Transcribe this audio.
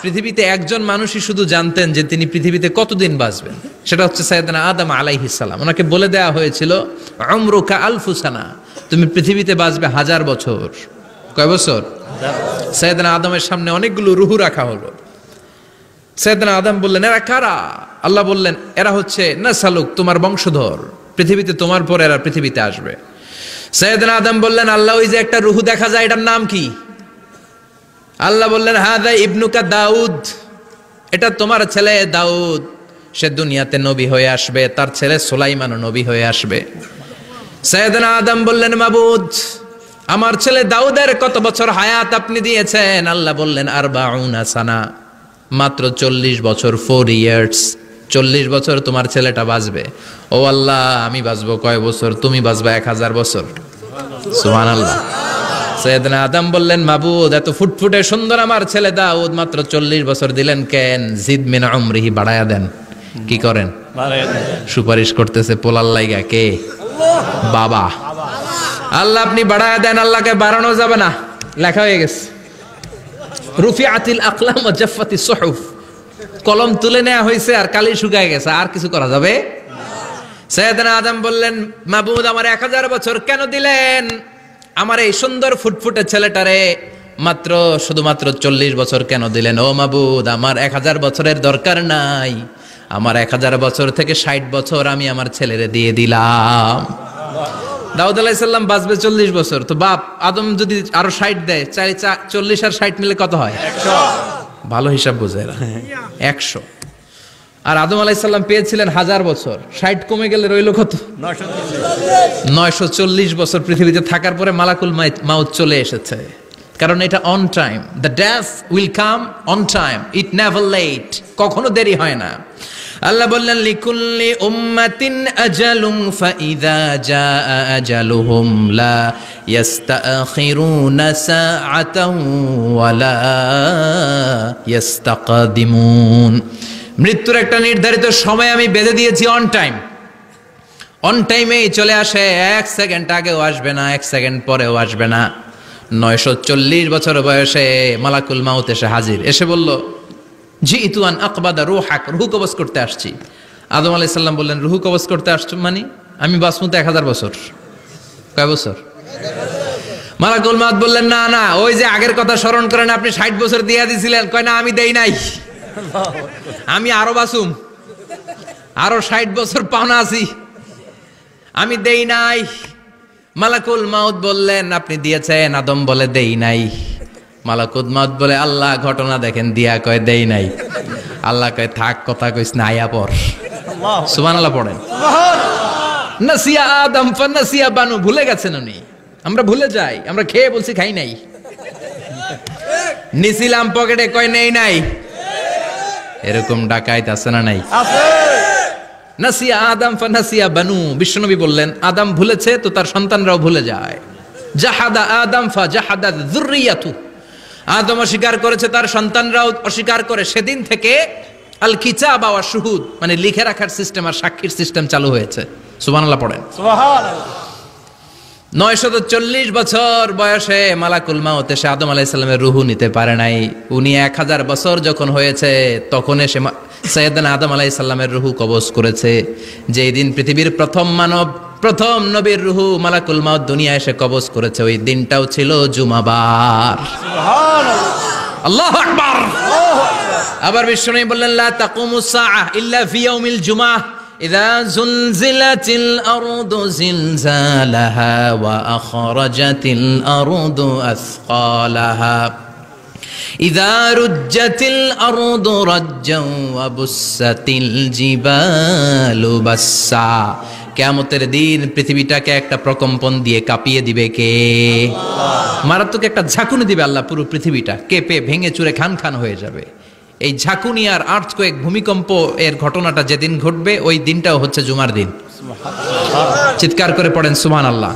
পৃথিবীতে একজন মানুষই শুধু জানতেন যে তিনি পৃথিবীতে কতদিন বাঁচবেন, সেটা হচ্ছে সাইয়েদনা আদম আলাইহিস সালাম। ওনাকে বলে দেওয়া হয়েছিল উমরুকা আলফু সানা, তুমি পৃথিবীতে বাঁচবে 1000 বছর। কয় বছর? সাইয়েদনা আদমের সামনে অনেকগুলো রূহ রাখা হলো। সাইয়েদনা আদম বললেন, এরা কারা? আল্লাহ বললেন, এরা হচ্ছে নাসালুক, তোমার বংশধর, পৃথিবীতে তোমার পর এরা পৃথিবীতে আসবে। সাইয়েদনা আদম বললেন, আল্লাহ ওই যে একটা রূহ দেখা যায়, এটার নাম কি? আল্লাহ বললেন, হাদা ইবনুকা দাউদ, এটা তোমার ছেলে দাউদ, সে দুনিয়াতে নবী হয়ে আসবে, তার ছেলে সুলাইমানও নবী হয়ে আসবে। সাইয়েদনা আদম বললেন, মাবুদ, আমার ছেলে দাউদের কত বছর হায়াত আপনি দিয়েছেন? আল্লাহ বললেন, 40 সানা, মাত্র 40 বছর, 4 ইয়ার্স, 40 বছর তোমার ছেলেটা বাঁচবে। ও আল্লাহ, আমি বাঁচবো কয় বছর? তুমি বাঁচবা 1000 বছর। সুবহানাল্লাহ। সাইয়েদনা আদম বললেন, মাবুদ, এত ফুটফুটে সুন্দর আমার ছেলে দাউদ, মাত্র 40 বছর দিলেন কেন? জিদ মিন উমরিহি, বাড়ায়া দেন। কি করেন? সুপারিশ করতেছে পোলার লাইগা। কে? বাবা। আল্লাহ আপনি বাড়ায়া দেন। আল্লাহকে বাড়ানো যাবে না, লেখা হয়ে গেছে। রুফিআতিল আকলাম ওয়া জাফফাতিস সুহুফ, কলম তুলে নেওয়া হয়েছে আর কালি শুকায় গেছে, আর কিছু করা যাবে? সাইয়েদনা আদম বললেন, মাবুদ, আমার 1000 বছর কেন দিলেন? আমার এই সুন্দর ফুটফুটে ছেলেটারে মাত্র শুধুমাত্র 40 বছর কেন দিলেন? ও মাবুদ, আমার 1000 বছরের দরকার নাই, আমার 1000 বছর থেকে 60 বছর আমি আমার ছেলেরে দিয়ে দিলাম। দাউদ আলাইহিস সালাম বাঁচবে 40 বছর, তো বাপ আদম যদি আরো 60 দেয়, 40 আর 60 মিলে কত হয়? 100। ভালো হিসাব বোঝে এরা, 100। আর আদম আলাইহিস সালাম পেয়েছিলেন 1000 বছর, 60 কমে গেলে রইল কত? 940 বছর পৃথিবীতে থাকার পরে মালাকুল মাউত চলে এসেছে। কারণ এটা on time, the death will come on time, it never late, কখনো দেরি হয় না। আল্লাহ বললেন, লিকুল্লি উম্মাতিন আজালুম ফাইযা জাআ আজালুহুম লা ইস্তাখিরুনা সাআতাও ওয়া লা ইস্তাকদিমুন। মৃত্যুর একটা নির্ধারিত সময় আমি বেঁধে দিয়েছি, অন টাইম, অন টাইমেই চলে আসে, 1 সেকেন্ড আগেও আসবে না, 1 সেকেন্ড পরেও আসবে না। 940 বছর বয়সে মালাকুল মাউত এসে হাজির, এসে বলল, জিতু আন আকবাদা রূহাক, রূহ কবজ করতে আসছি। আদম আলাইহিস সালাম বললেন, রূহ কবজ করতে আসছো মানে? আমি বাঁচবো তো 1000 বছর। কয় বছর? মালাকুল মাউত বললেন, না না, ওই যে আগের কথা স্মরণ করেন, আপনি 60 বছর দিয়া দিছিলেন। কয় না, আমি দেই নাই, আমি আরো বাঁচুম, আরো 60 বছর পাওনা আছি, আমি দেই নাই। মালাকুল মাউত বললেন, আপনি দিয়েছেন। আদম বলে, দেই নাই। মালাকুল মাউত বলে, আল্লাহ ঘটনা দেখেন, দিয়া কয় দেই নাই। আল্লাহ কয়, থাক, কথা কইস না, আয়া পর। সুবহানাল্লাহ পড়েন। নাসিয়া আদম ফানাসিয়া বানু, ভুলে গেছেন উনি। আমরা ভুলে যাই, আমরা খেয়ে বলছি খাই নাই, নিছিলাম পকেটে, কয় নেই নাই। এরকম ডাকাইত আছে না নাই? নাসিয়া আদম ফানাসিয়া বানু, বিশ্বনবী বললেন, আদম ভুলেছে তো তার সন্তানরাও ভুলে যায়। জাহাদা আদম ফাজাহাদা যুররিয়াতু, আদম অস্বীকার করেছে, তার সন্তানরাও অস্বীকার করে। সেদিন থেকে আল কিতাব ওয়া শুহুদ, মানে লিখে রাখার সিস্টেম আর সাক্ষীর সিস্টেম চালু হয়েছে। সুবহানাল্লাহ পড়েন। সুবহানাল্লাহ। 940 বছর বয়সে মালাকুল মাউত এসে আদম আলাইহিস সালামের রূহ নিতে পারে নাই। উনি 1000 বছর যখন হয়েছে তখন এসে সাইয়েদনা আদম আলাইহিস সালামের রূহ কবজ করেছে। যেই দিন পৃথিবীর প্রথম মানব, প্রথম নবীর রূহ মালাকুল মাউত দুনিয়া এসে কবজ করেছে, ওই দিনটাও ছিল জুমাবার। সুবহানাল্লাহ, আল্লাহু আকবার। আবার বিশ্বনবী বললেন, লা তাকুমুস সাআহ ইল্লা ফি ইয়াউমিল জুমআহ ইযা যুলজিলাতিল আরদু জিলজালাহা ওয়া আখরাজাতিল আরদু আসকালাহা ইযা রুজ্জাতিল আরদু রাজ্জাও ওয়া বুসাতিল জিবালু বাসসা। কিয়ামতের দিন পৃথিবীটাকে একটা প্রকম্পন দিয়ে কাঁপিয়ে দিবে কে? মারাত্মক একটা ঝাঁকুনি দিবে আল্লাহ, পুরো পৃথিবীটা কেঁপে ভেঙে চুরে খান খান হয়ে যাবে। এই ঝাঁকুনি আর আর্থকোয়েক, ভূমিকম্প এর ঘটনাটা যেদিন ঘটবে ওই দিনটাও হচ্ছে জুমার দিন। চিৎকার করে পড়েন সুবহানাল্লাহ।